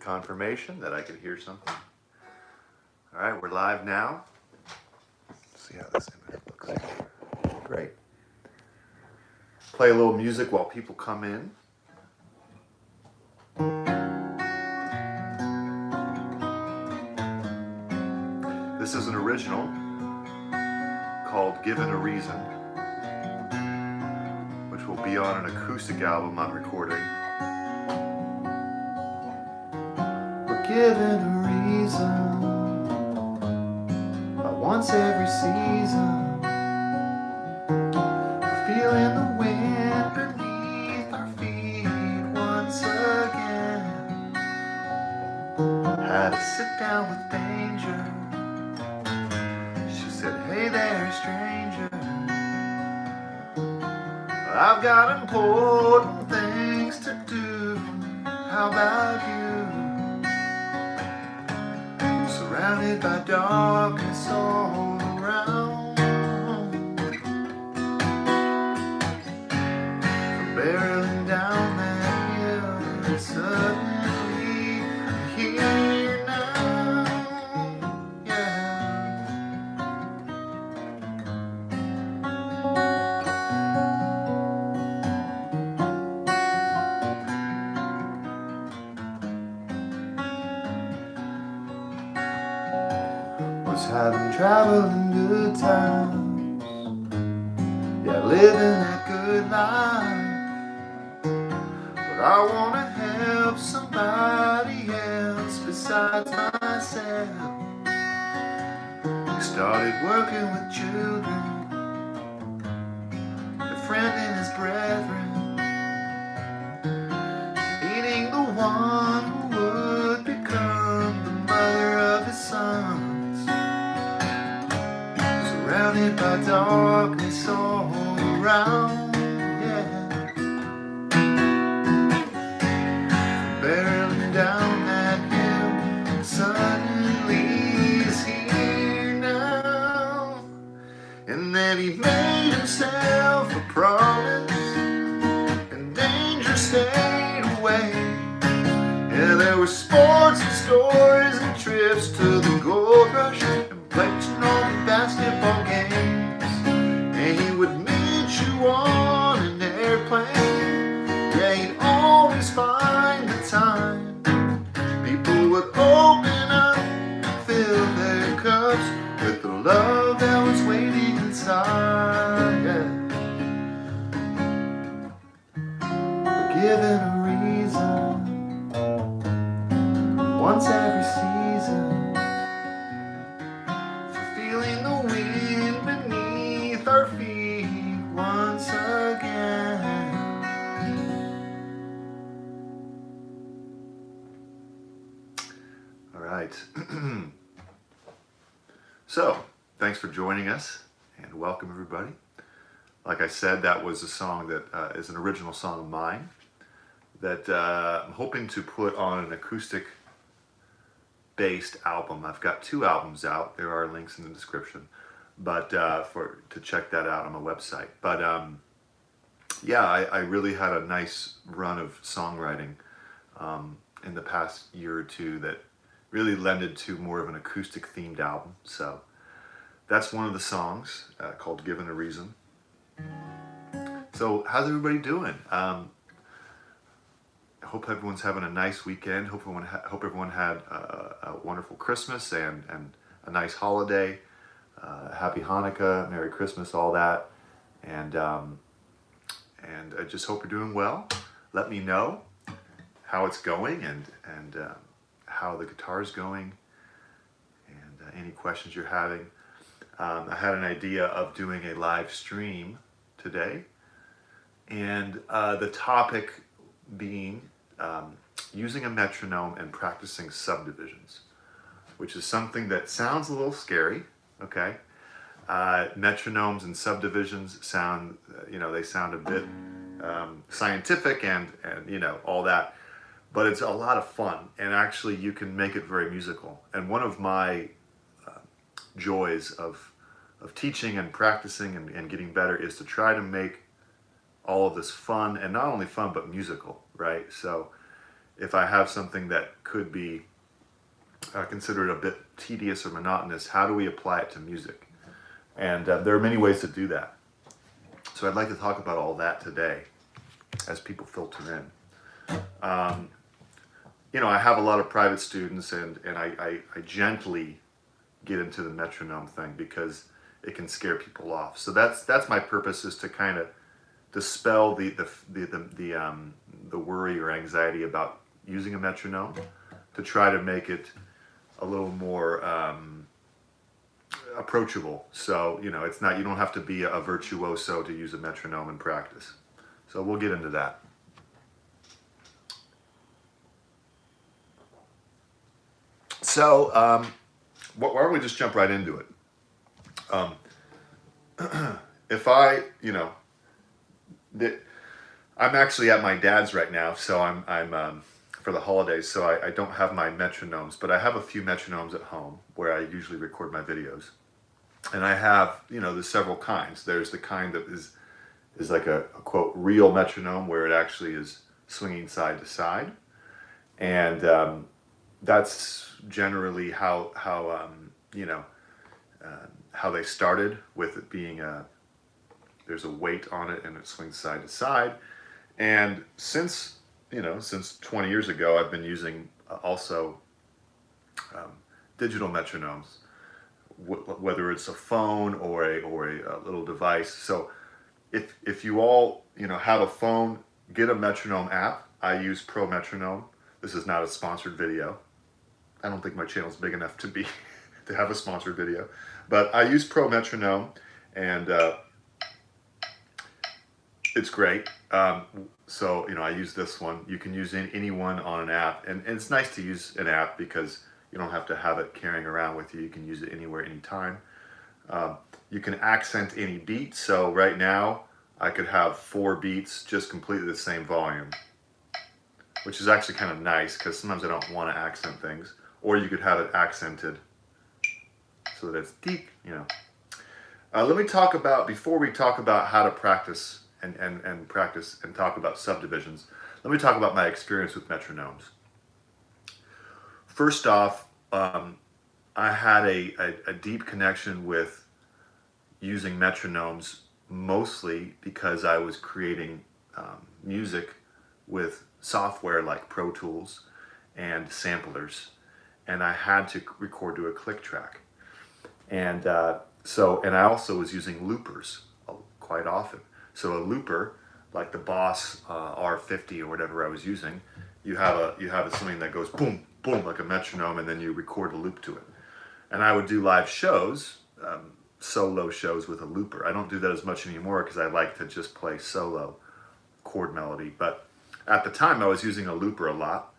confirmation that I could hear something. All right, we're live now. Let's see how this image looks. Great. Play a little music while people come in. This is an original called Given a Reason, which will be on an acoustic album I'm recording. We're given a reason once every season. We're feeling the wind beneath our feet once again. Had to sit down with danger. She said, hey there, stranger. I've got important things to do. How about you? Surrounded by darkness all around. From barreling down that hill, and suddenly I'm here now. Yeah. Was having traveling good times, yeah, living that good life. But I wanna help somebody else besides myself. We started working with children, befriending his brethren, meeting the one who would become the mother of his sons. Surrounded by darkness all around, yeah. Barreling down that hill, suddenly he's here now. And then he made himself a promise, and danger stayed away. Yeah, there were sports and stories and trips to the gold rush, Metronome basketball games, and he would meet you on an airplane. Yeah, he'd always find the time. People would open up and fill their cups with the love that was waiting inside. Yeah. We're given a reason once every season. Feeling the wind beneath our feet once again. All right. So, thanks for joining us and welcome everybody. Like I said, that was a song that is an original song of mine that I'm hoping to put on an acoustic based album. I've got 2 albums out. There are links in the description, but to check that out on my website. But yeah, I really had a nice run of songwriting in the past year or two that really lended to more of an acoustic themed album. So that's one of the songs called Given a Reason. So how's everybody doing? I hope everyone's having a nice weekend. Hope everyone had a wonderful Christmas and a nice holiday. Happy Hanukkah, Merry Christmas, all that. And I just hope you're doing well. Let me know how it's going and how the guitar's going and any questions you're having. I had an idea of doing a live stream today, and the topic being using a metronome and practicing subdivisions, which is something that sounds a little scary, okay? Metronomes and subdivisions sound, they sound a bit scientific and all that, but it's a lot of fun, and actually you can make it very musical. And one of my joys of teaching and practicing and getting better is to try to make all of this fun, and not only fun but musical, right? So if I have something that could be considered a bit tedious or monotonous, how do we apply it to music? And there are many ways to do that. So I'd like to talk about all that today as people filter in. I have a lot of private students, and I gently get into the metronome thing because it can scare people off. So that's my purpose, is to kind of dispel the worry or anxiety about using a metronome, to try to make it a little more approachable. So it's not, you don't have to be a virtuoso to use a metronome in practice. So we'll get into that. So why don't we just jump right into it? If I'm actually at my dad's right now, so I'm for the holidays, so I don't have my metronomes, but I have a few metronomes at home where I usually record my videos. And I have, there's several kinds. There's the kind that is like a quote real metronome, where it actually is swinging side to side, and that's generally how they started, with it being there's a weight on it and it swings side to side. And since 20 years ago, I've been using also digital metronomes, whether it's a phone or a little device. So if you all have a phone, get a metronome app. I use Pro Metronome. This is not a sponsored video. I don't think my channel's big enough to have a sponsored video, but I use Pro Metronome, and it's great. So I use this one. You can use any one on an app, and it's nice to use an app because you don't have to have it carrying around with you. You can use it anywhere, anytime. You can accent any beat. So right now I could have 4 beats just completely the same volume, which is actually kind of nice because sometimes I don't want to accent things. Or you could have it accented so that it's deep, Let me talk about, before we talk about how to practice and practice and talk about subdivisions, let me talk about my experience with metronomes. First off, I had a deep connection with using metronomes, mostly because I was creating music with software like Pro Tools and samplers, and I had to record to a click track. And and I also was using loopers quite often. So a looper, like the Boss R50 or whatever I was using, you have something that goes boom, boom, like a metronome, and then you record a loop to it. And I would do live shows, solo shows with a looper. I don't do that as much anymore because I like to just play solo chord melody. But at the time I was using a looper a lot,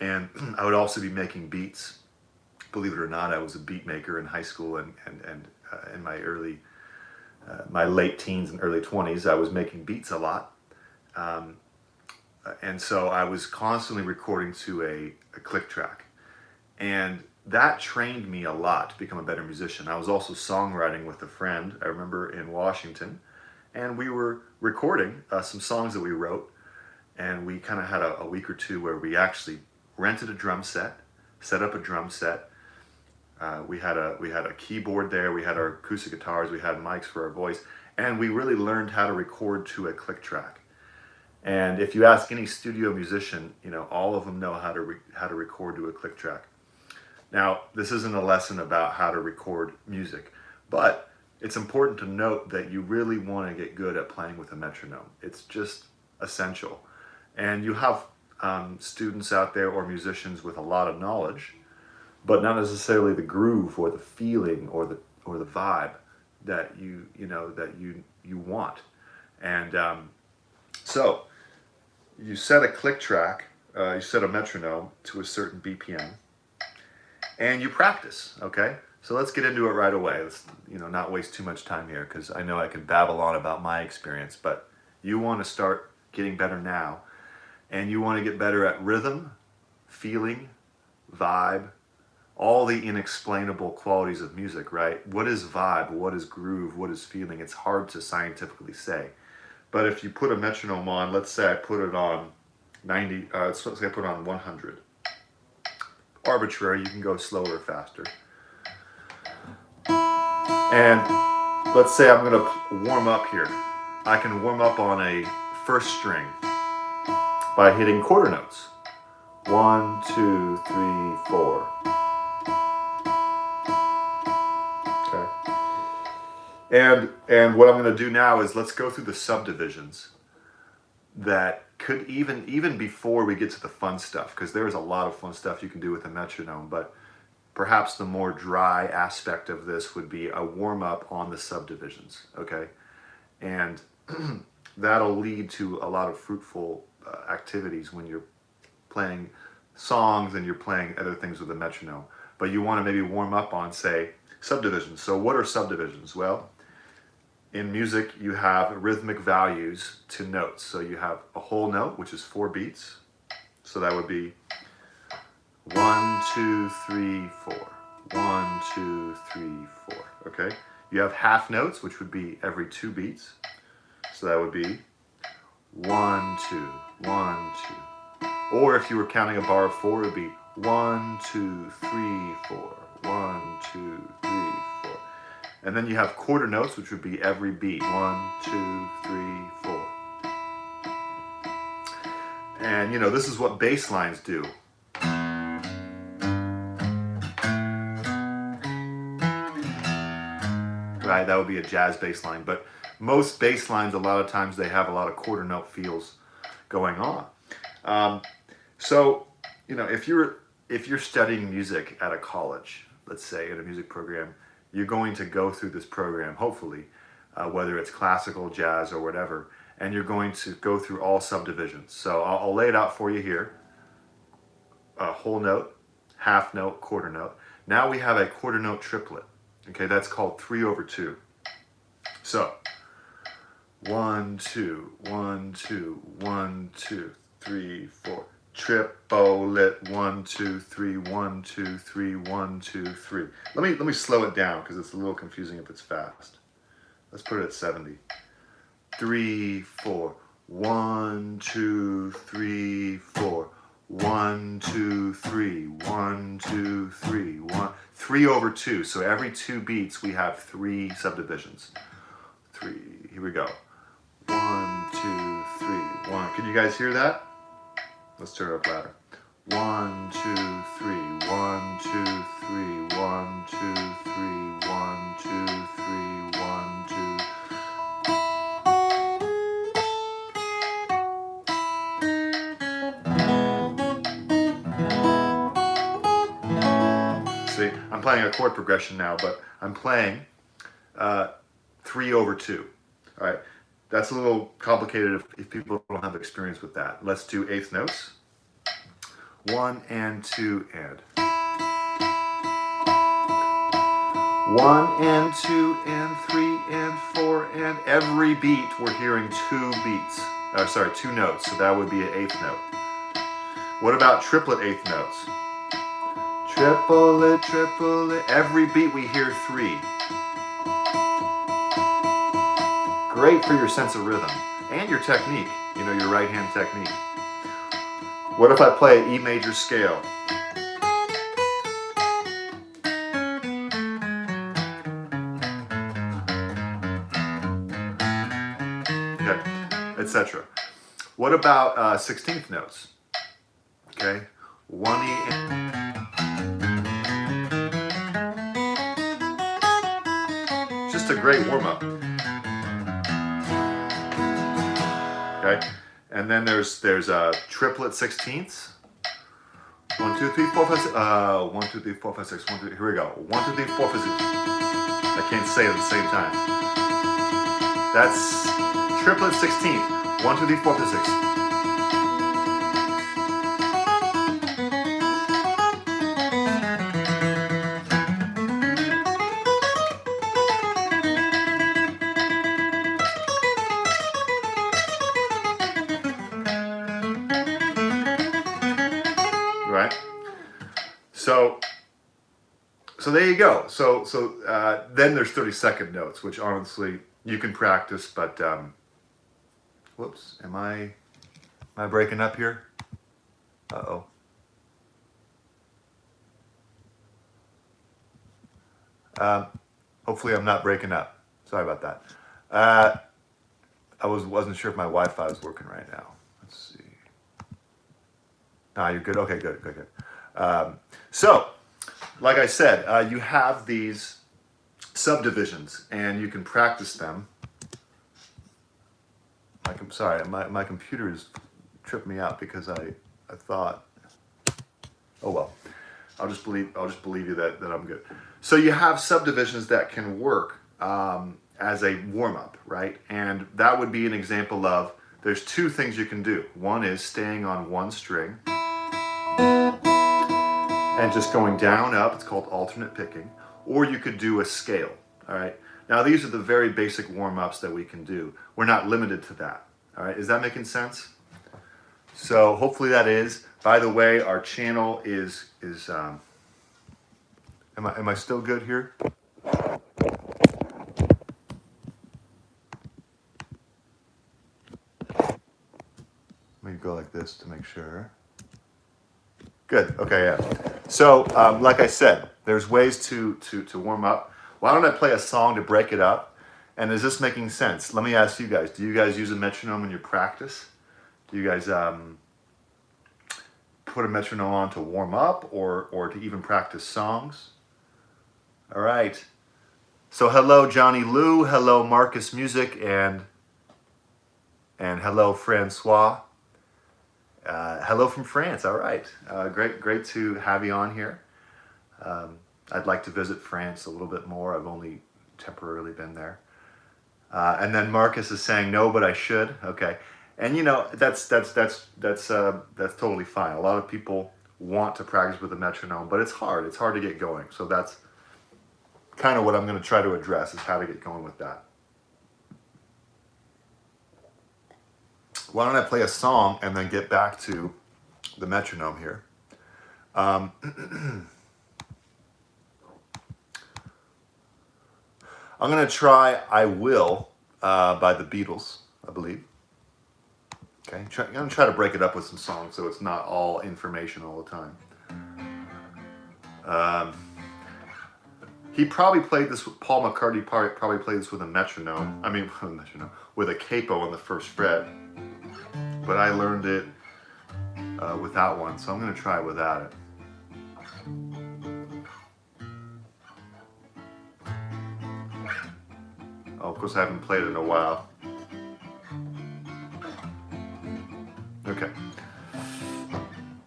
and I would also be making beats. Believe it or not, I was a beat maker in high school, and in my late teens and early 20s, I was making beats a lot. And so I was constantly recording to a click track. And that trained me a lot to become a better musician. I was also songwriting with a friend, I remember, in Washington. And we were recording some songs that we wrote. And we kind of had a week or two where we actually rented a drum set, set up a drum set. We had a keyboard there, we had our acoustic guitars, we had mics for our voice, and we really learned how to record to a click track. And if you ask any studio musician, all of them know how to record to a click track. Now, this isn't a lesson about how to record music, but it's important to note that you really want to get good at playing with a metronome. It's just essential. And you have students out there or musicians with a lot of knowledge, but not necessarily the groove or the feeling or the vibe that you want. And so you set a click track, you set a metronome to a certain BPM, and you practice. Okay, so let's get into it right away. Let's not waste too much time here, because I know I can babble on about my experience, but you want to start getting better now, and you want to get better at rhythm, feeling, vibe, all the inexplainable qualities of music, right? What is vibe? What is groove? What is feeling? It's hard to scientifically say. But if you put a metronome on, let's say I put it on 90, let's say I put on 100. Arbitrary, you can go slower or faster. And let's say I'm gonna warm up here. I can warm up on a first string by hitting quarter notes. 1, 2, 3, 4. Okay. And what I'm going to do now is let's go through the subdivisions that could even before we get to the fun stuff, because there's a lot of fun stuff you can do with a metronome, but perhaps the more dry aspect of this would be a warm up on the subdivisions. Okay, and that'll lead to a lot of fruitful activities when you're playing songs and you're playing other things with a metronome. But you want to maybe warm up on, say, subdivisions. So what are subdivisions? Well, in music you have rhythmic values to notes. So you have a whole note, which is 4 beats. So that would be 1, 2, 3, 4. 1, 2, 3, 4. Okay. You have half notes, which would be every 2 beats. So that would be 1, 2, 1, 2. Or if you were counting a bar of 4, it would be 1, 2, 3, 4. 1, 2, 3, 4. And then you have quarter notes, which would be every beat. 1, 2, 3, 4. And you know, this is what bass lines do. Right, that would be a jazz bass line. But most bass lines, a lot of times, they have a lot of quarter note feels going on. So, you know, if you're studying music at a college, let's say in a music program, you're going to go through this program, hopefully, whether it's classical, jazz, or whatever, and you're going to go through all subdivisions. So I'll lay it out for you here. A whole note, half note, quarter note. Now we have a quarter note triplet. Okay, that's called 3/2. So 1, 2, 1, 2, 1, 2, 3, 4. Triplet 1, 2, 3, 1, 2, 3, 1, 2, 3. Let me slow it down because it's a little confusing if it's fast. Let's put it at 70. 3, 4. 1, 2, 3, 4. 1, 2, 3. 1, 2, 3. 1. 3/2. So every 2 beats we have 3 subdivisions. 3. Here we go. 1, 2, 3. 1. Can you guys hear that? Let's turn it up louder. 1, 2, 3. 1, 2, 3. 1, 2, 3. 1, 2, 3. 1, 2. See, I'm playing a chord progression now, but I'm playing 3/2. All right. That's a little complicated if people don't have experience with that. Let's do eighth notes. 1 and 2 and. 1 and 2 and 3 and 4 and every beat we're hearing 2 beats. 2 notes. So that would be an eighth note. What about triplet eighth notes? Triplet, triplet. Every beat we hear 3. Great for your sense of rhythm and your technique, you know, your right hand technique. What if I play an E major scale? Okay, etc. What about 16th notes? Okay, 1 E. Just a great warm up. Okay, and then there's triplet 16ths. 1, 2, 3, 4, 5, 6. 1, 2, 3, 4, 5, 6. 1, 2, 3. Here we go. 1, 2, 3, 4, 5, 6. I can't say it at the same time. That's triplet 16th. 1, 2, 3, 4, 5, 6. Right? So there you go. So then there's 32nd notes, which honestly you can practice, but whoops, am I breaking up here? Uh-oh. Hopefully I'm not breaking up. Sorry about that. I wasn't sure if my Wi-Fi was working right now. Let's see. Ah, you're good. Okay, good, good, good. So, like I said, you have these subdivisions, and you can practice them. Sorry, my computer is tripped me out because I thought, oh well, I'll just believe you that I'm good. So you have subdivisions that can work as a warm-up, right? And that would be an example of, there's two things you can do. One is staying on one string and just going down, up. It's called alternate picking. Or you could do a scale, all right? Now these are the very basic warm-ups that we can do. We're not limited to that, all right? Is that making sense? So hopefully that is. By the way, our channel is am I still good here? Let me go like this to make sure. Good, okay, yeah. So, like I said, there's ways to warm up. Why don't I play a song to break it up? And is this making sense? Let me ask you guys, do you guys use a metronome in your practice? Do you guys put a metronome on to warm up or to even practice songs? All right. So hello, Johnny Lou. Hello, Marcus Music, and hello, Francois. Hello from France. All right. Great to have you on here. I'd like to visit France a little bit more. I've only temporarily been there. And then Marcus is saying no, but I should. Okay. And you know, that's totally fine. A lot of people want to practice with a metronome, but it's hard. It's hard to get going. So that's kind of what I'm going to try to address, is how to get going with that. Why don't I play a song and then get back to the metronome here? I'm going to try I Will by the Beatles, I believe. Okay, I'm going to try to break it up with some songs so it's not all information all the time. He probably played this, Paul McCartney probably played this with a metronome. I mean, with a capo on the first fret. But I learned it without one, so I'm going to try it without it. Oh, of course I haven't played it in a while. Okay.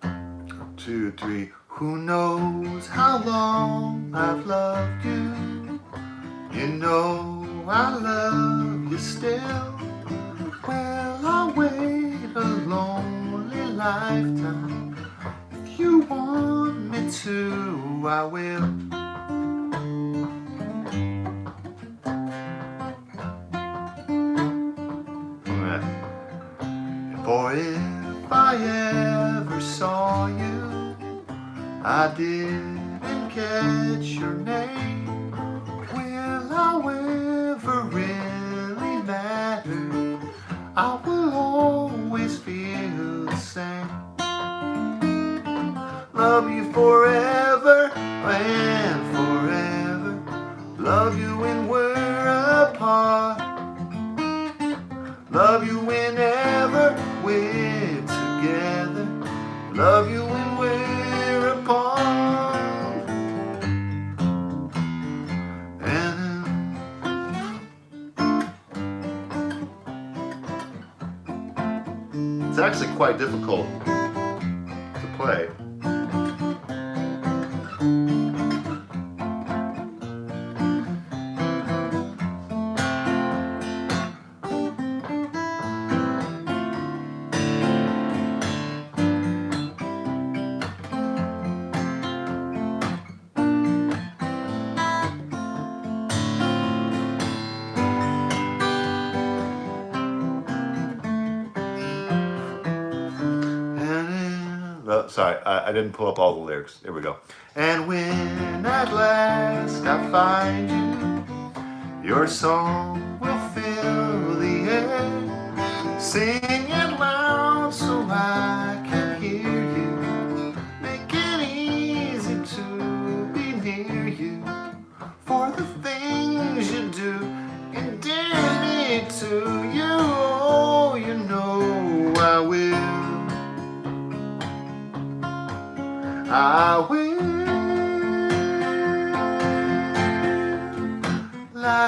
1, 2, 3. Who knows how long I've loved you? You know I love you still. Well, I'll wait a lonely lifetime. If you want me to, I will. For if I ever saw you, I didn't catch your name, will I ever really matter? I will always feel the same. Love you forever and forever. Love you when we're apart. Love you whenever we're together. Love you when we're apart. And it's actually quite difficult to play. Sorry, I didn't pull up all the lyrics. Here we go. And when at last I find you, your song will fill the air. Sing it loud so I can hear you. Okay,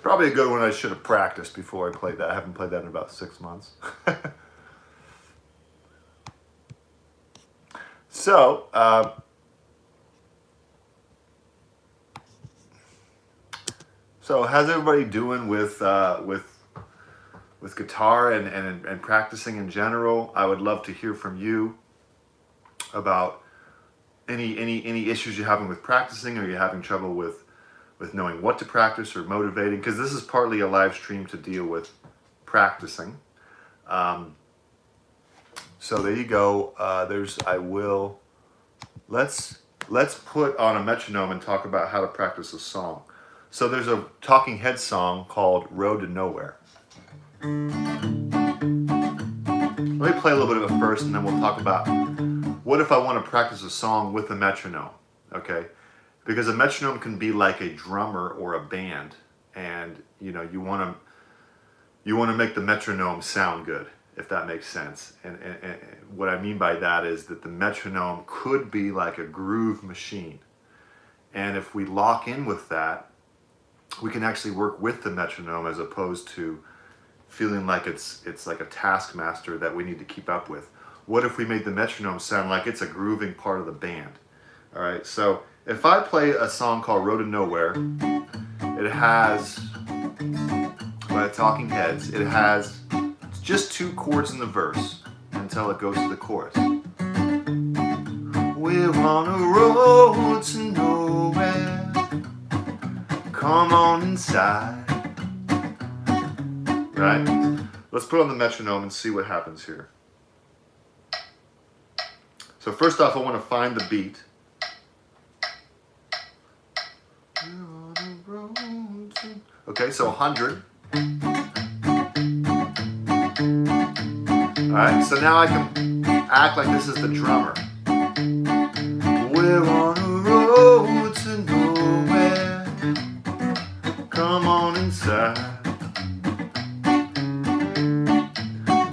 probably a good one I should have practiced before I played that. I haven't played that in about 6 months. So, how's everybody doing with guitar and practicing in general? I would love to hear from you about any issues you're having with practicing, or you're having trouble with knowing what to practice or motivating, because this is partly a live stream to deal with practicing. So there you go. Let's put on a metronome and talk about how to practice a song. So there's a Talking Heads song called Road to Nowhere. Let me play a little bit of it first, and then we'll talk about what if I want to practice a song with a metronome, okay? Because a metronome can be like a drummer or a band, and you want to make the metronome sound good, if that makes sense. And what I mean by that is that the metronome could be like a groove machine. And if we lock in with that, we can actually work with the metronome as opposed to feeling like it's like a taskmaster that we need to keep up with. What if we made the metronome sound like it's a grooving part of the band? All right, so if I play a song called Road to Nowhere, it has, by the Talking Heads, it has just 2 chords in the verse until it goes to the chorus. We're on a road to nowhere. Come on inside. Right? Let's put on the metronome and see what happens here. So first off, I want to find the beat. Okay, so 100. Alright, so now I can act like this is the drummer. We're on a road to nowhere. Come on inside.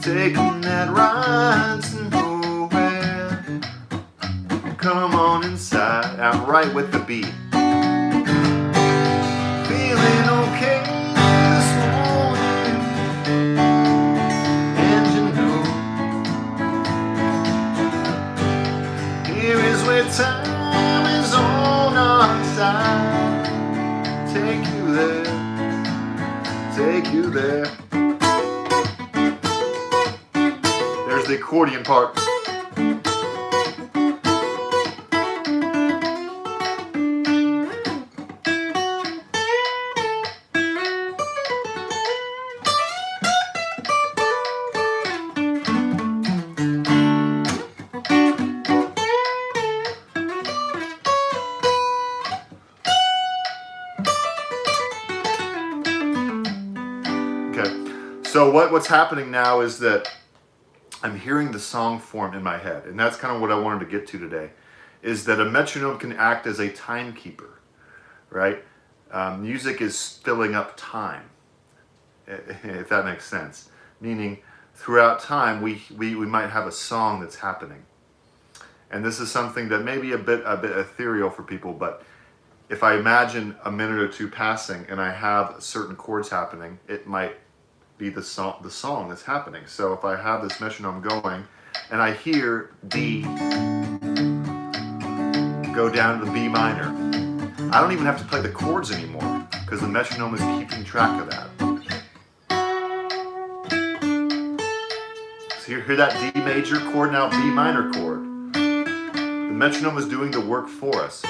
Taking that ride to nowhere. Come on inside. I'm right with the beat. Feeling okay this morning. And you know, here is where time is on our side. Take you there. Take you there. There's the accordion part. So what's happening now is that I'm hearing the song form in my head, and that's kind of what I wanted to get to today, is that a metronome can act as a timekeeper, right? Music is filling up time, if that makes sense. Meaning, throughout time, we might have a song that's happening. And this is something that may be a bit ethereal for people, but if I imagine a minute or two passing and I have certain chords happening, it might be the song that's happening. So if I have this metronome going and I hear D go down to the B minor, I don't even have to play the chords anymore because the metronome is keeping track of that. So you hear that D major chord, now B minor chord. The metronome is doing the work for us.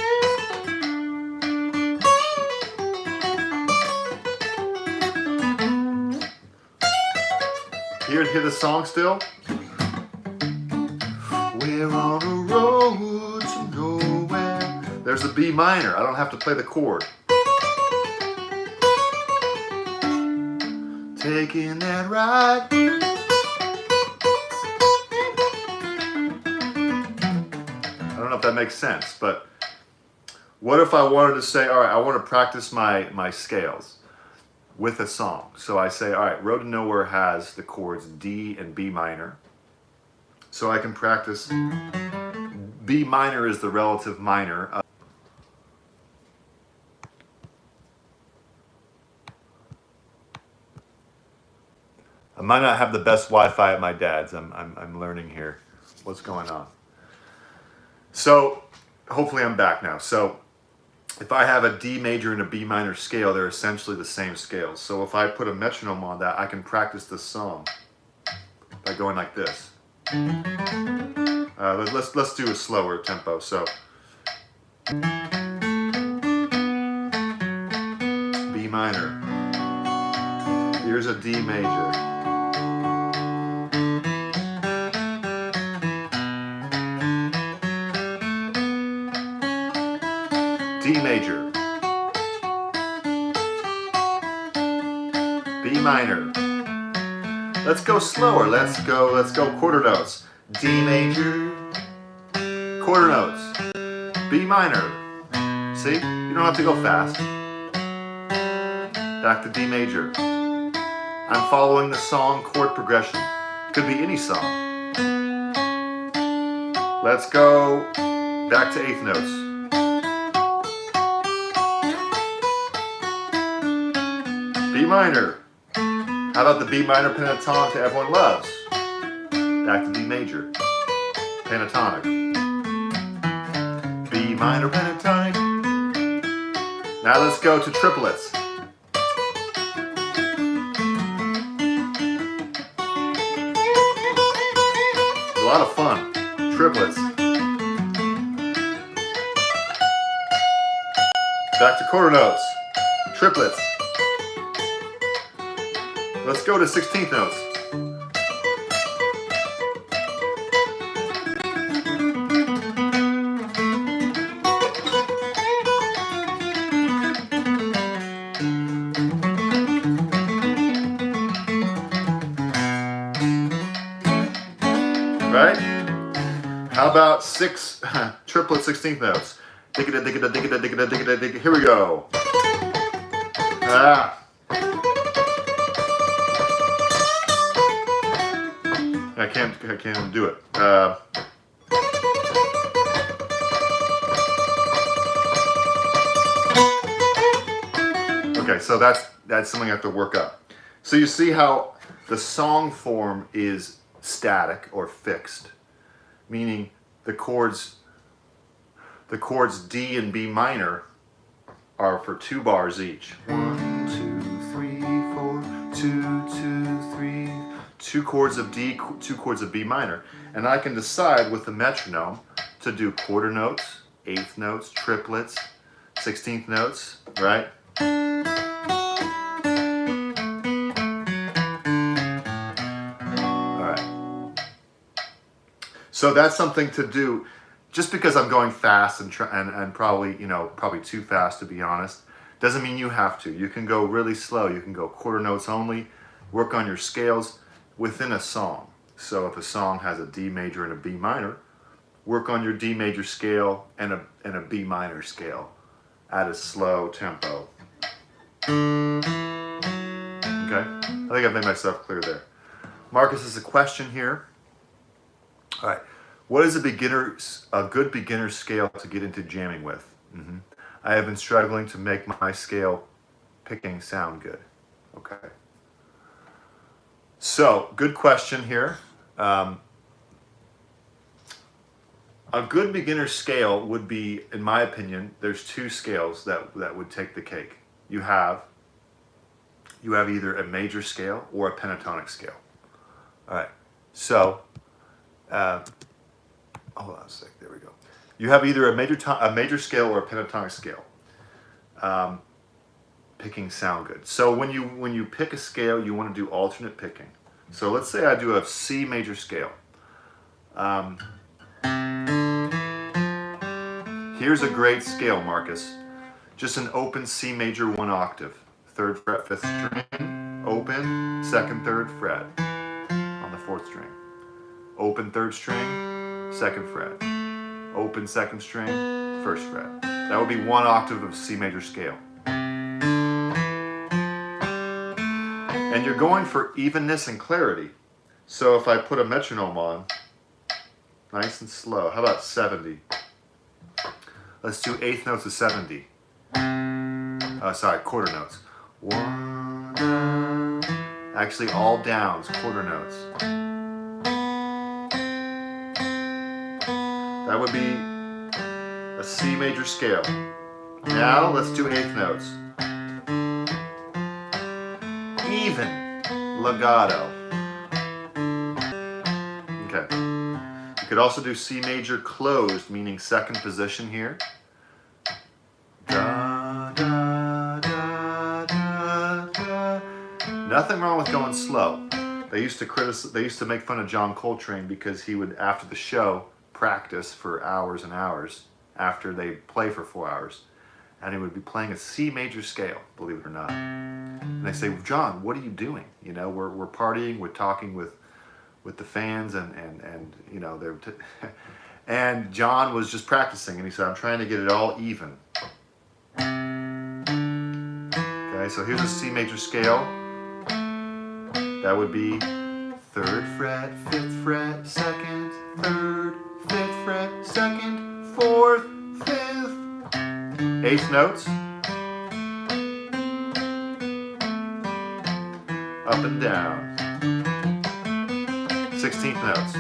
Hear the song still? We're on a road to nowhere. There's the B minor. I don't have to play the chord. Taking that ride. I don't know if that makes sense, but what if I wanted to say, all right, I want to practice my scales. with a song. So I say, all right, Road to Nowhere has the chords D and B minor. So I can practice. B minor is the relative minor. I might not have the best Wi-Fi at my dad's. I'm learning here what's going on. So hopefully I'm back now. So if I have a D major and a B minor scale, they're essentially the same scales. So if I put a metronome on that, I can practice the song by going like this. Let's do a slower tempo. So B minor. Here's a D major. D major, B minor. Let's go slower. Let's go quarter notes. D major, quarter notes, B minor. See, you don't have to go fast. Back to D major. I'm following the song chord progression. Could be any song. Let's go back to eighth notes. B minor. How about the B minor pentatonic that everyone loves? Back to D major. Pentatonic. B minor pentatonic. Now let's go to triplets. A lot of fun. Triplets. Back to quarter notes. Triplets. Let's go to 16th notes. Right? How about six triplet 16th notes? Digga digga digga digga digga digga. Here we go. Ah. I can't even do it. Okay, so that's something I have to work up. So you see how the song form is static or fixed, meaning the chords D and B minor are for 2 bars each. 1, 2, 3, 4, 2, 2, 3. 2 chords of D, 2 chords of B minor. And I can decide with the metronome to do quarter notes, eighth notes, triplets, 16th notes, right? All right. So that's something to do. Just because I'm going fast and probably too fast to be honest, doesn't mean you have to. You can go really slow. You can go quarter notes only. Work on your scales within a song. So if a song has a D major and a B minor, work on your D major scale and a B minor scale at a slow tempo. Okay? I think I've made myself clear there. Marcus has a question here. All right. What is a good beginner scale to get into jamming with? I have been struggling to make my scale picking sound good. Okay. So, good question here. A good beginner scale would be, in my opinion, there's 2 scales that would take the cake. You have either a major scale or a pentatonic scale. All right. So, hold on a sec. There we go. You have either a major scale or a pentatonic scale. Picking sound good. So when you pick a scale, you want to do alternate picking. So let's say I do a C major scale. Here's a great scale, Marcus. Just an open C major 1 octave. 3rd fret, 5th string. Open, 2nd, 3rd fret on the 4th string. Open 3rd string, 2nd fret. Open 2nd string, 1st fret. That would be 1 octave of C major scale. And you're going for evenness and clarity. So if I put a metronome on, nice and slow, how about 70? Let's do eighth notes of 70. Sorry, quarter notes. One, actually all downs, quarter notes. That would be a C major scale. Now let's do eighth notes. Even, legato. Okay. You could also do C major closed, meaning second position here. Da, da, da, da, da. Nothing wrong with going slow. They used to make fun of John Coltrane because he would, after the show, practice for hours and hours after they play for 4 hours, and he would be playing a C major scale, believe it or not. And they say, well, John, what are you doing? You know, we're partying, we're talking with the fans, and you know, they're and John was just practicing, and he said, I'm trying to get it all even. Okay, so here's a C major scale. That would be 3rd fret, 5th fret, 2nd, 3rd, 5th fret, 2nd, 4th, 5th. 8th notes. Up and down. 16th notes.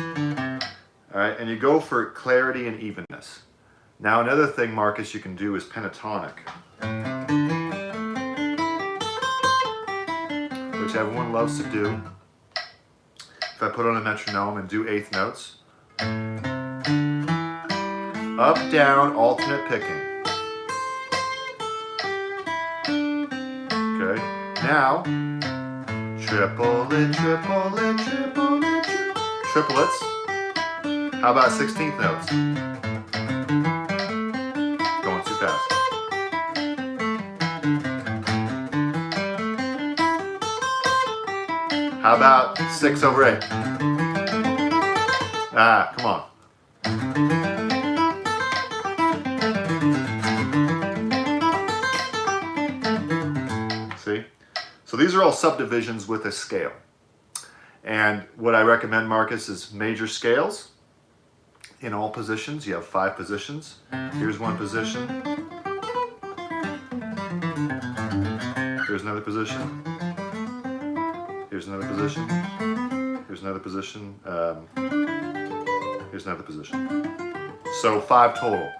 All right, and you go for clarity and evenness. Now another thing, Marcus, you can do is pentatonic, which everyone loves to do. If I put on a metronome and do 8th notes. Up, down, alternate picking. Okay, now, triplet, triplet, triplet, triplets. How about 16th notes? Going too fast. How about 6/8? Ah, come on. See? So these are all subdivisions with a scale. And what I recommend, Marcus, is major scales in all positions. You have 5 positions. Here's one position. Here's another position. Here's another position. Here's another position. Here's another position. So 5 total.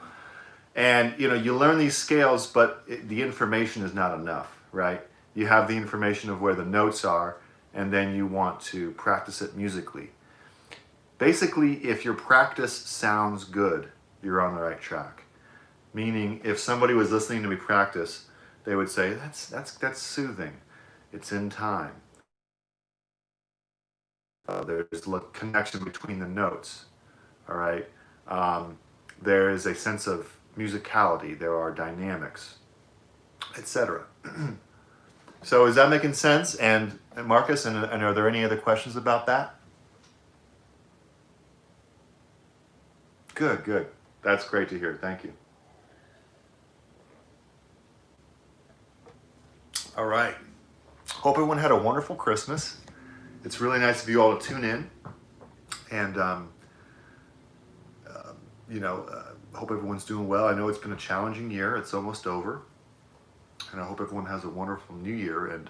And you know, you learn these scales, but the information is not enough, right? You have the information of where the notes are, and then you want to practice it musically. Basically, if your practice sounds good, you're on the right track. Meaning, if somebody was listening to me practice, they would say, that's soothing. It's in time. There's a connection between the notes, all right? There is a sense of musicality. There are dynamics, etc. So is that making sense? And Marcus, and are there any other questions about that? Good, good. That's great to hear. Thank you. All right. Hope everyone had a wonderful Christmas. It's really nice of you all to tune in. And, hope everyone's doing well. I know it's been a challenging year. It's almost over. And I hope everyone has a wonderful new year. And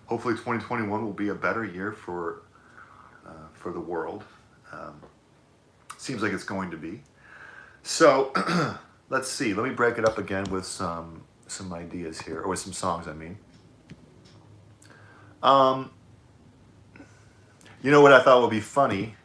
hopefully 2021 will be a better year for the world. Seems like it's going to be. So let's see. Let me break it up again with some ideas here, or with some songs, I mean. You know what I thought would be funny?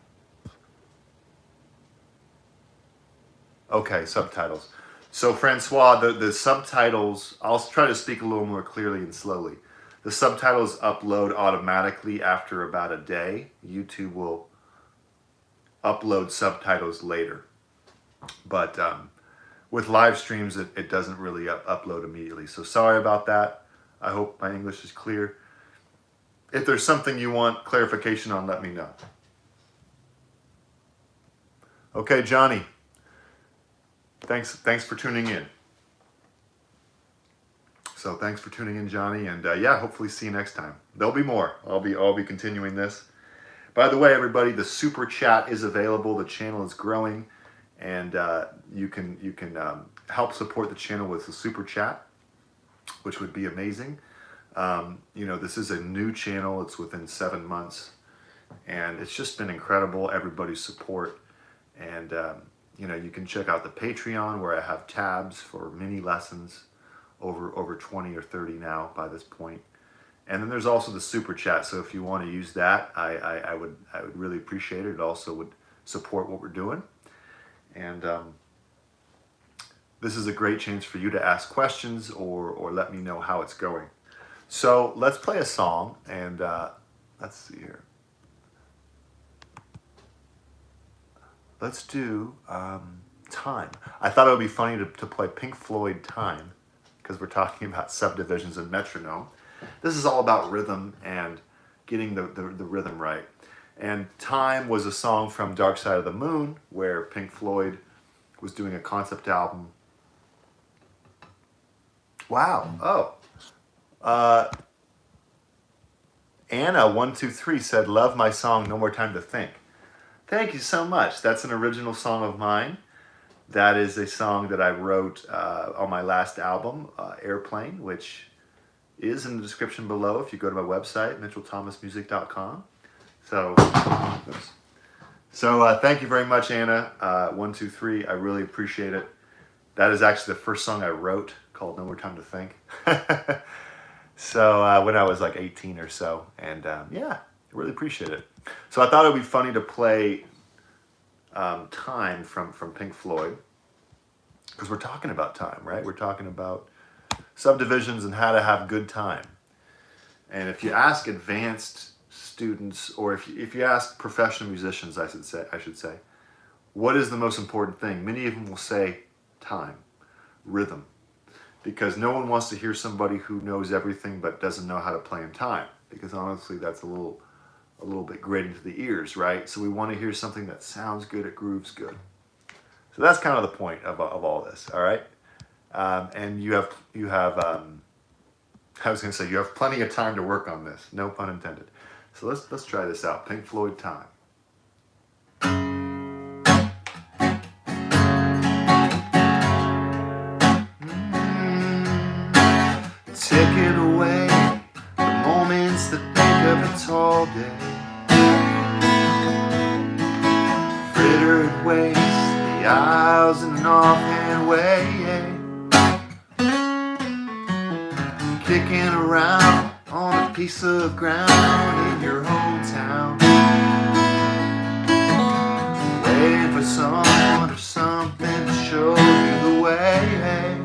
Okay, subtitles. So Francois, the subtitles, I'll try to speak a little more clearly and slowly. The subtitles upload automatically after about a day. YouTube will upload subtitles later. But with live streams, it doesn't really upload immediately. So sorry about that. I hope my English is clear. If there's something you want clarification on, let me know. Okay, Johnny. Thanks for tuning in. So thanks for tuning in, Johnny. And yeah, hopefully see you next time. there'll be more. I'll be continuing this. By the way, everybody, the super chat is available. The channel is growing, and you can help support the channel with the super chat, which would be amazing. This is a new channel. It's within 7 months, and it's just been incredible. Everybody's support, and you can check out the Patreon where I have tabs for mini lessons, over 20 or 30 now by this point. And then there's also the super chat. So if you want to use that, I would really appreciate it. It also would support what we're doing. And this is a great chance for you to ask questions or let me know how it's going. So let's play a song, and let's see here. Let's do Time. I thought it would be funny to play Pink Floyd Time, because we're talking about subdivisions and metronome. This is all about rhythm and getting the rhythm right. And Time was a song from Dark Side of the Moon, where Pink Floyd was doing a concept album. Wow. Oh. Anna123 said, "Love my song, No More Time to Think." Thank you so much. That's an original song of mine. That is a song that I wrote on my last album, Airplane, which is in the description below if you go to my website, mitchellthomasmusic.com. So thank you very much, Anna. 123, I really appreciate it. That is actually the first song I wrote, called No More Time to Think. So when I was like 18 or so, and yeah, I really appreciate it. So I thought it would be funny to play Time from Pink Floyd, because we're talking about time, right? We're talking about subdivisions and how to have good time. And if you ask advanced students, or if you ask professional musicians, I should say, what is the most important thing? Many of them will say time, rhythm, because no one wants to hear somebody who knows everything but doesn't know how to play in time, because honestly, that's a little bit grating to the ears, right? So we want to hear something that sounds good, it grooves good. So that's kind of the point of all this, all right? And you have I was going to say, you have plenty of time to work on this, no pun intended. So let's try this out. Pink Floyd Time. Taking away the moments that think of it all day. Fritter and waste the hours in an offhand way. Kicking around on a piece of ground in your hometown, waiting for someone or something to show you the way.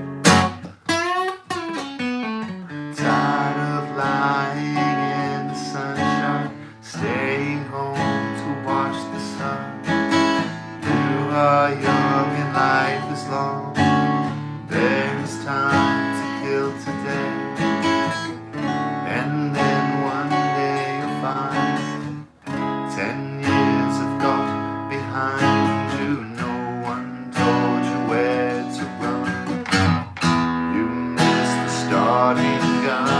Tired of lying in the sunshine, staying home to watch the sun. You are young and life is long. There is time to kill today. And then one day you'll find 10 years have gone behind you. No one told you where to run. You missed the starting gun.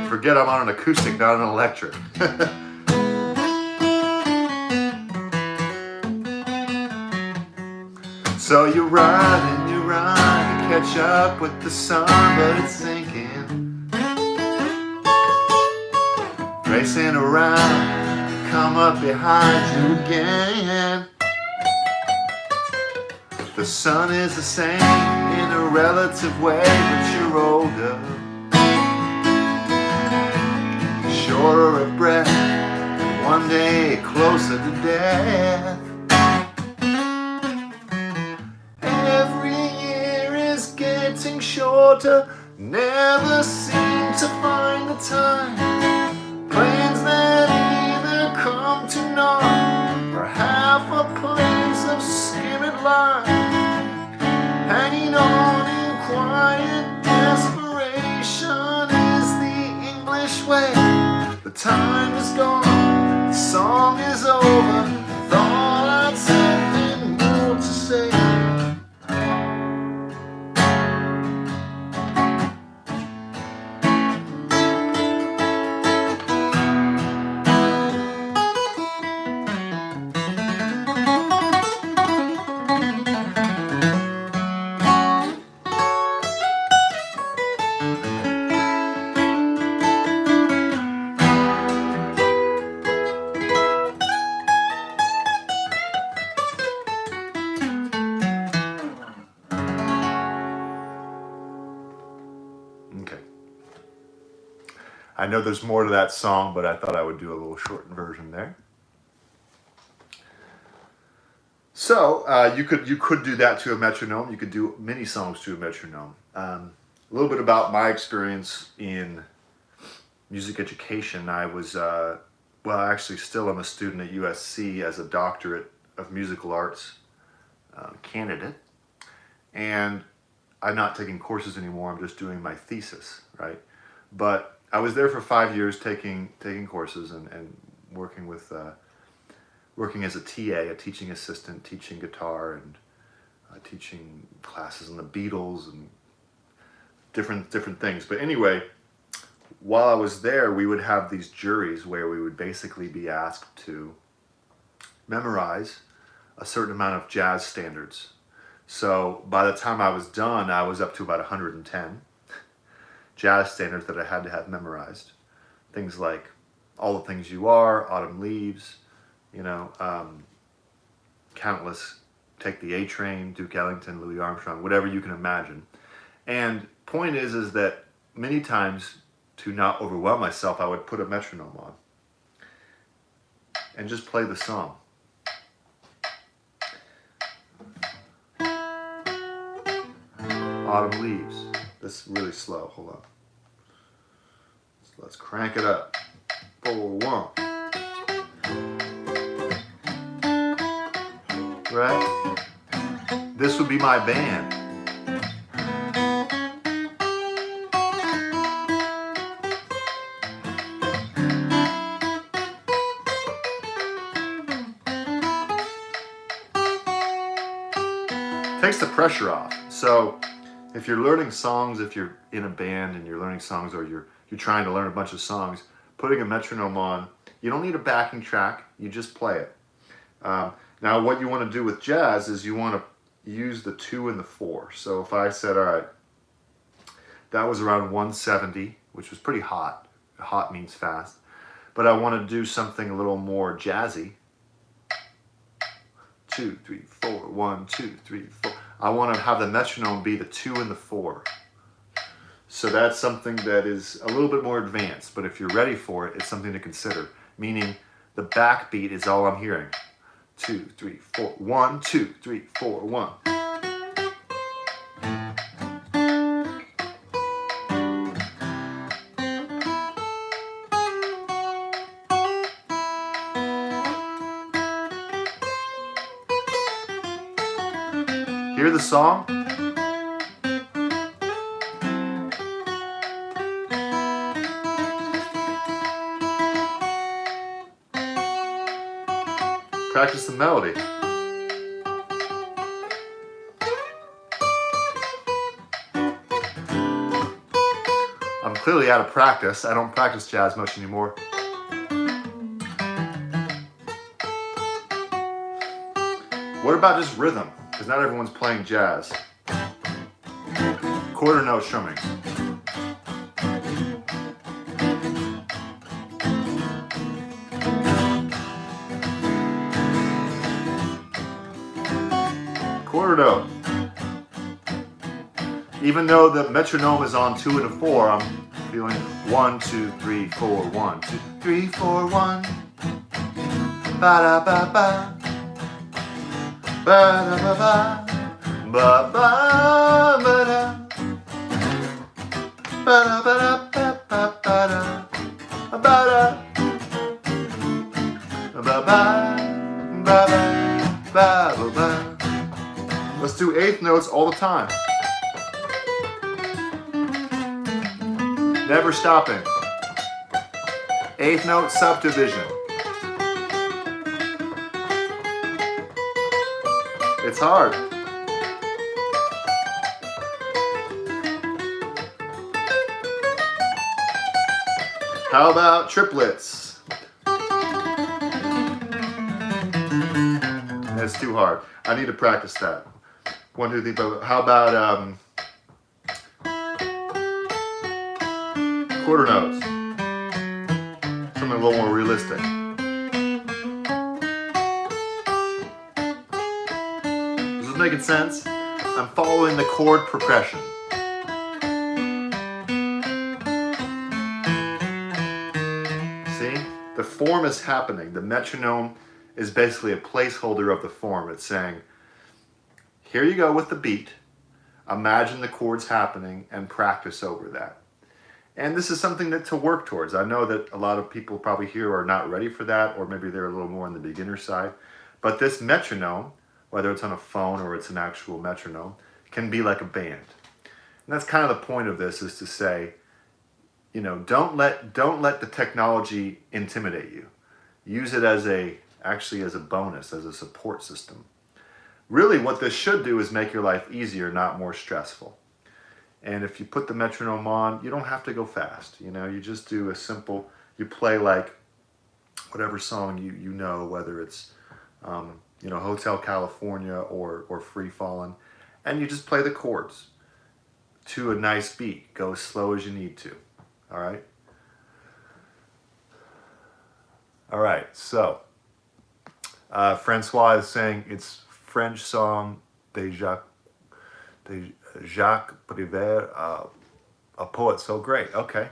Forget I'm on an acoustic, not an electric. So you run and you run to catch up with the sun, but it's sinking. Racing around, come up behind you again. The sun is the same in a relative way, but you're older, shorter of breath, and one day closer to death. Every year is getting shorter, never seem to find the time. Plans that either come to naught or half a place of skimming line, hanging on in over. Thought I'd something more to say. Okay. I know there's more to that song, but I thought I would do a little shortened version there. So you could do that to a metronome. You could do many songs to a metronome. A little bit about my experience in music education. I was, well, actually still am a student at USC as a doctorate of musical arts candidate. And I'm not taking courses anymore. I'm just doing my thesis, right? But I was there for 5 years taking courses and working with working as a TA, a teaching assistant, teaching guitar and teaching classes on the Beatles and different things. But anyway, while I was there, we would have these juries where we would basically be asked to memorize a certain amount of jazz standards. So by the time I was done, I was up to about 110 jazz standards that I had to have memorized. Things like All the Things You Are, Autumn Leaves, you know, countless, Take the A Train, Duke Ellington, Louis Armstrong, whatever you can imagine. And point is that many times, to not overwhelm myself, I would put a metronome on and just play the song. Autumn Leaves. This is really slow. Hold on. So let's crank it up. 4-1. Right? This would be my band. Takes the pressure off. So if you're learning songs, if you're in a band and you're learning songs, or you're trying to learn a bunch of songs, putting a metronome on, you don't need a backing track, you just play it. Now what you want to do with jazz is you want to use the 2 and the 4. So if I said, all right, that was around 170, which was pretty hot. Hot means fast. But I want to do something a little more jazzy. 2, 3, 4, 1, 2, 3, 4. I want to have the metronome be the 2 and the 4. So that's something that is a little bit more advanced, but if you're ready for it, it's something to consider. Meaning the backbeat is all I'm hearing. 2, 3, 4, 1, 2, 3, 4, 1. Hear the song? Practice the melody. I'm clearly out of practice. I don't practice jazz much anymore. What about just rhythm? Because not everyone's playing jazz. Quarter note strumming. Quarter note. Even though the metronome is on 2 and a 4, I'm feeling 1, 2, 3, 4, 1, 2, 3, 4, 1. Ba da ba ba. Ba da ba ba. Ba ba ba da. Ba da ba da ba ba ba da. Ba da. Ba ba ba ba ba ba. Let's do eighth notes all the time. Never stopping. Eighth note subdivision. That's hard. How about triplets? That's too hard. I need to practice that. 1, 2, 3, 4. How about quarter notes? Something a little more realistic. Is this making sense? I'm following the chord progression. See? The form is happening. The metronome is basically a placeholder of the form. It's saying, here you go with the beat. Imagine the chords happening and practice over that. And this is something to work towards. I know that a lot of people probably here are not ready for that, or maybe they're a little more on the beginner side. But this metronome, whether it's on a phone or it's an actual metronome, can be like a band. And that's kind of the point of this, is to say, you know, don't let the technology intimidate you. Use it as actually as a bonus, as a support system. Really what this should do is make your life easier, not more stressful. And if you put the metronome on, you don't have to go fast. You know, you just do a simple, you play like whatever song you know, whether it's, you know, Hotel California or Free Fallin', and you just play the chords to a nice beat. Go as slow as you need to, all right? All right, so Francois is saying it's French song de Jacques Prévert, a poet so great. Okay,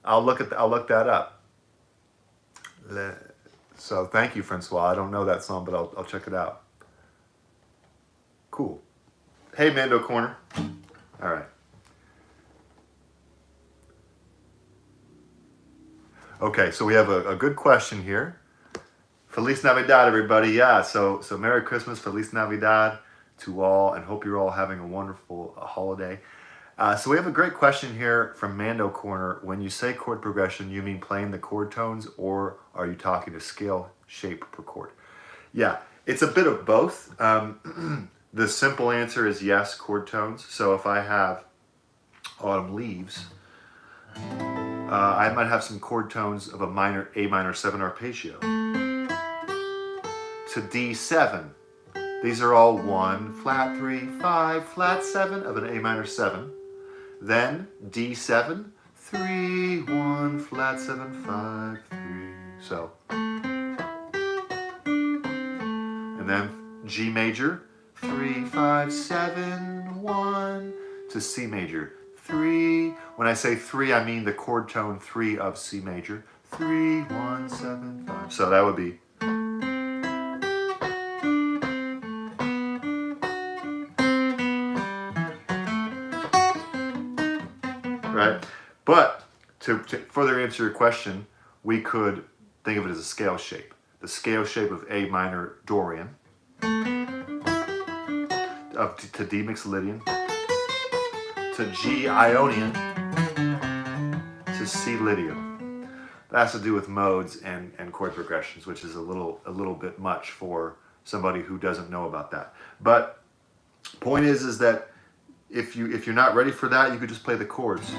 I'll look that up. So thank you, Francois. I don't know that song, but I'll check it out. Cool. Hey, Mando Corner. All right. Okay, so we have a good question here. Feliz Navidad, everybody. Yeah, so Merry Christmas, Feliz Navidad to all, and hope you're all having a wonderful holiday. So we have a great question here from Mando Corner. When you say chord progression, you mean playing the chord tones, or are you talking to scale shape per chord? Yeah, it's a bit of both. The simple answer is yes, chord tones. So if I have Autumn Leaves, I might have some chord tones of A minor 7 arpeggio to D7. These are all 1, flat 3, 5, flat 7 of an A minor 7. Then D7, 3, 1, flat 7, 5, 3. So, and then G major, 3, 5, 7, 1 to C major. 3. When I say 3, I mean the chord tone 3 of C major. 3, 1, 7, 5. So that would be. Right? But to further answer your question, we could think of it as a scale shape. The scale shape of A minor Dorian to D Mixolydian to G Ionian to C Lydian. That has to do with modes and chord progressions, which is a little bit much for somebody who doesn't know about that. But point is that if you're not ready for that, you could just play the chords.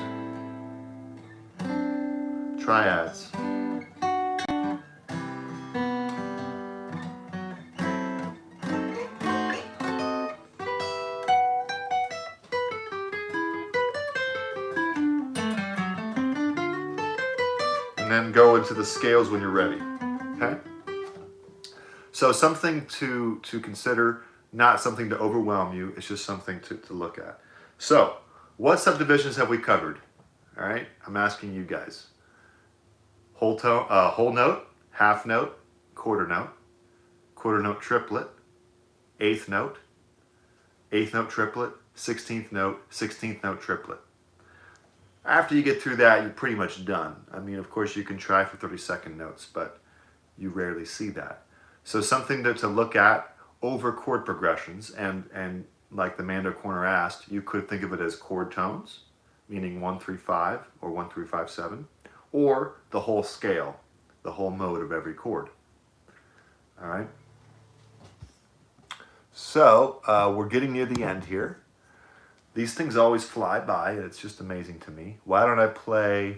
Triads. And then go into the scales when you're ready. Okay? So something to consider, not something to overwhelm you, it's just something to look at. So, what subdivisions have we covered? All right, I'm asking you guys. Whole note, half note, quarter note triplet, eighth note triplet, 16th note triplet. After you get through that, you're pretty much done. I mean, of course, you can try for 30-second notes, but you rarely see that. So something to look at over chord progressions, and like the Mando Corner asked, you could think of it as chord tones, meaning 1, 3, 5 or 1, 3, 5, 7, or the whole scale, the whole mode of every chord. All right. So we're getting near the end here. These things always fly by, and it's just amazing to me. Why don't I play?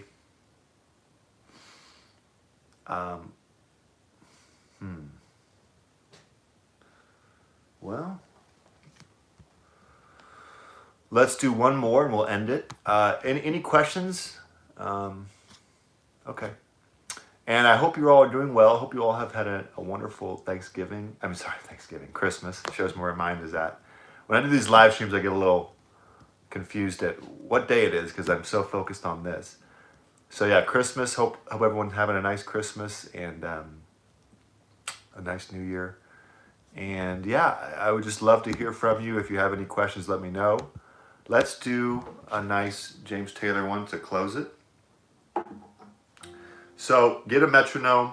Well, let's do one more and we'll end it. Any questions? Okay. And I hope you all are doing well. I hope you all have had a wonderful Thanksgiving. I'm sorry, Thanksgiving, Christmas. It shows where my mind is at. When I do these live streams, I get a little confused at what day it is because I'm so focused on this. So yeah, Christmas. Hope everyone's having a nice Christmas and a nice New Year. And yeah, I would just love to hear from you. If you have any questions, let me know. Let's do a nice James Taylor one to close it. So get a metronome.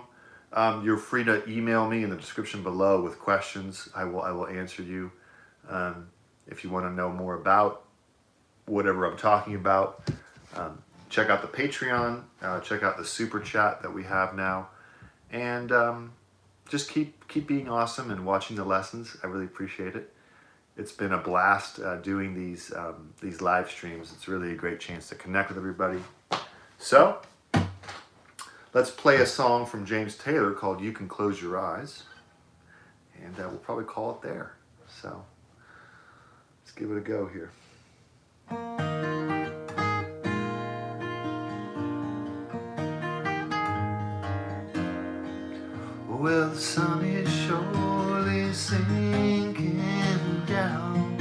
You're free to email me in the description below with questions. I will answer you. If you want to know more about whatever I'm talking about, check out the Patreon. Check out the Super Chat that we have now. And just keep being awesome and watching the lessons. I really appreciate it. It's been a blast doing these live streams. It's really a great chance to connect with everybody. So let's play a song from James Taylor called "You Can Close Your Eyes," and we'll probably call it there. So let's give it a go here. Well, the sun is surely sinking down,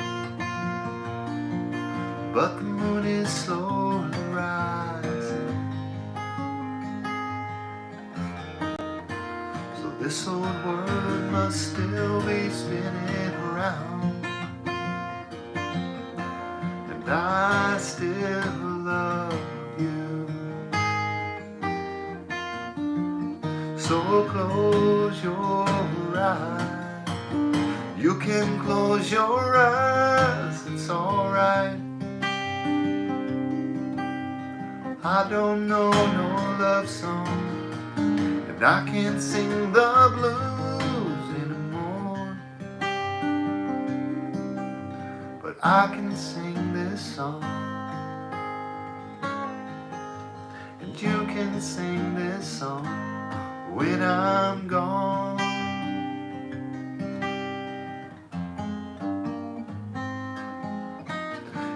but the moon is slowly rising. So this old world must still be spinning around, and I still love you. So close your eyes. You can close your eyes, it's alright. I don't know no love song, and I can't sing the blues anymore, but I can sing this song, and you can sing this song when I'm gone.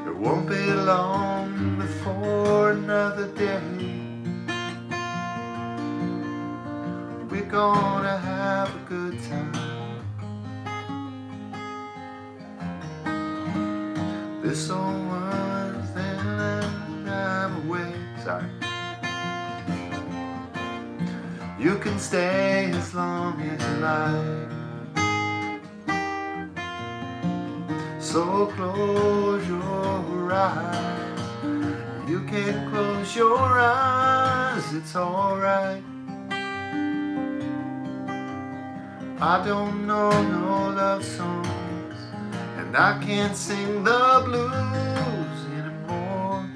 It won't be long before another day we're gonna have a good time. This old one's then and I'm away. Sorry. You can stay as long as you like. So close your eyes. You can close your eyes, it's alright. I don't know no love songs, and I can't sing the blues anymore,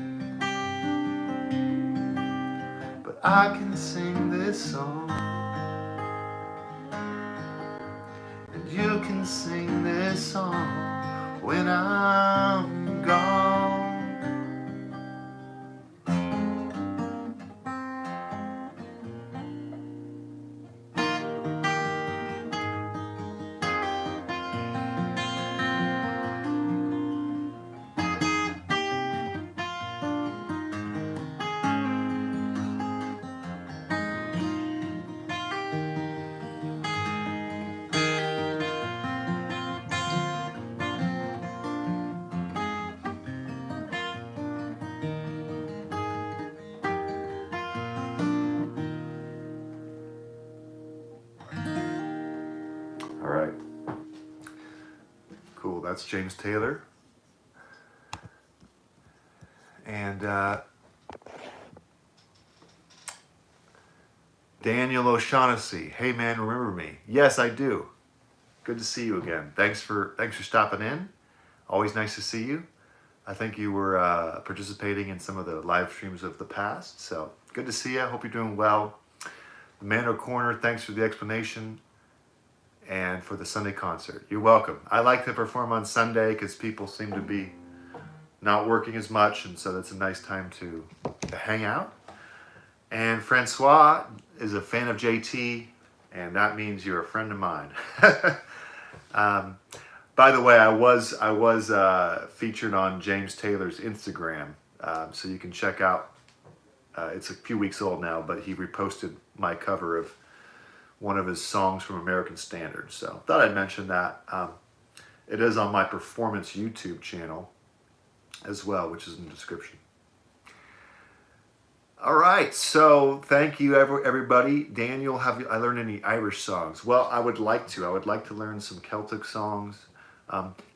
but I can sing this song, and you can sing this song when I'm gone. All right. Cool. That's James Taylor. And Daniel O'Shaughnessy. Hey man, remember me? Yes, I do. Good to see you again. Thanks for stopping in. Always nice to see you. I think you were participating in some of the live streams of the past. So good to see you. Hope you're doing well. The Mando Corner, thanks for the explanation. and for the Sunday concert. You're welcome. I like to perform on Sunday because people seem to be not working as much, and so that's a nice time to hang out. And Francois is a fan of JT, and that means you're a friend of mine. By the way, I was featured on James Taylor's Instagram, so you can check out. It's a few weeks old now, but he reposted my cover of one of his songs from American Standard. So thought I'd mention that. It is on my performance YouTube channel as well, which is in the description. All right, so thank you everybody. Daniel, have I learned any Irish songs? Well, I would like to. I would like to learn some Celtic songs.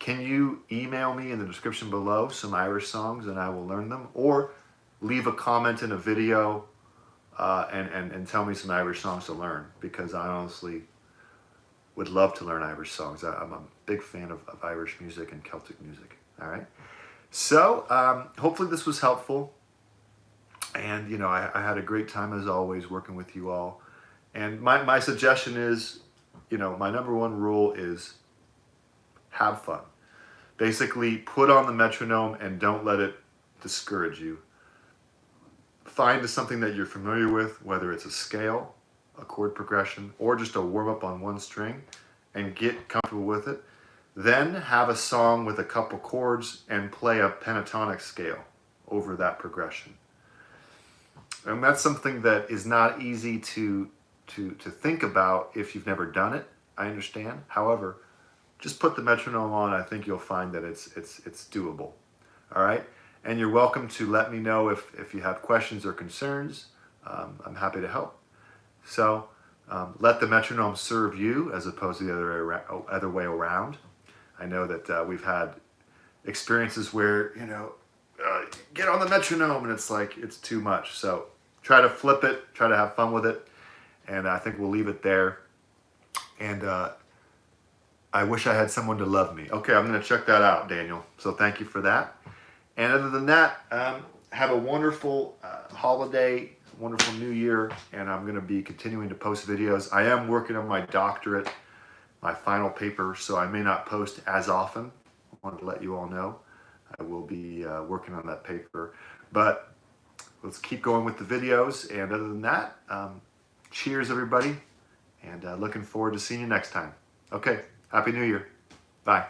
Can you email me in the description below some Irish songs and I will learn them? Or leave a comment in a video and tell me some Irish songs to learn, because I honestly would love to learn Irish songs. I'm a big fan of Irish music and Celtic music. All right. So hopefully this was helpful. And, you know, I had a great time as always working with you all. And my suggestion is, you know, my number one rule is have fun. Basically, put on the metronome and don't let it discourage you. Find something that you're familiar with, whether it's a scale, a chord progression, or just a warm-up on one string, and get comfortable with it. Then have a song with a couple chords and play a pentatonic scale over that progression. And that's something that is not easy to think about if you've never done it. I understand. However, just put the metronome on. I think you'll find that it's doable. All right. And you're welcome to let me know if you have questions or concerns. I'm happy to help. So let the metronome serve you as opposed to the other way around. I know that we've had experiences where, you know, get on the metronome and it's like it's too much. So try to flip it, try to have fun with it, and I think we'll leave it there. And I wish I had someone to love me. Okay, I'm going to check that out, Daniel. So thank you for that. And other than that, have a wonderful holiday, wonderful new year, and I'm going to be continuing to post videos. I am working on my doctorate, my final paper, so I may not post as often. I wanted to let you all know. I will be working on that paper, but let's keep going with the videos. And other than that, cheers everybody, and looking forward to seeing you next time. Okay, Happy New Year. Bye.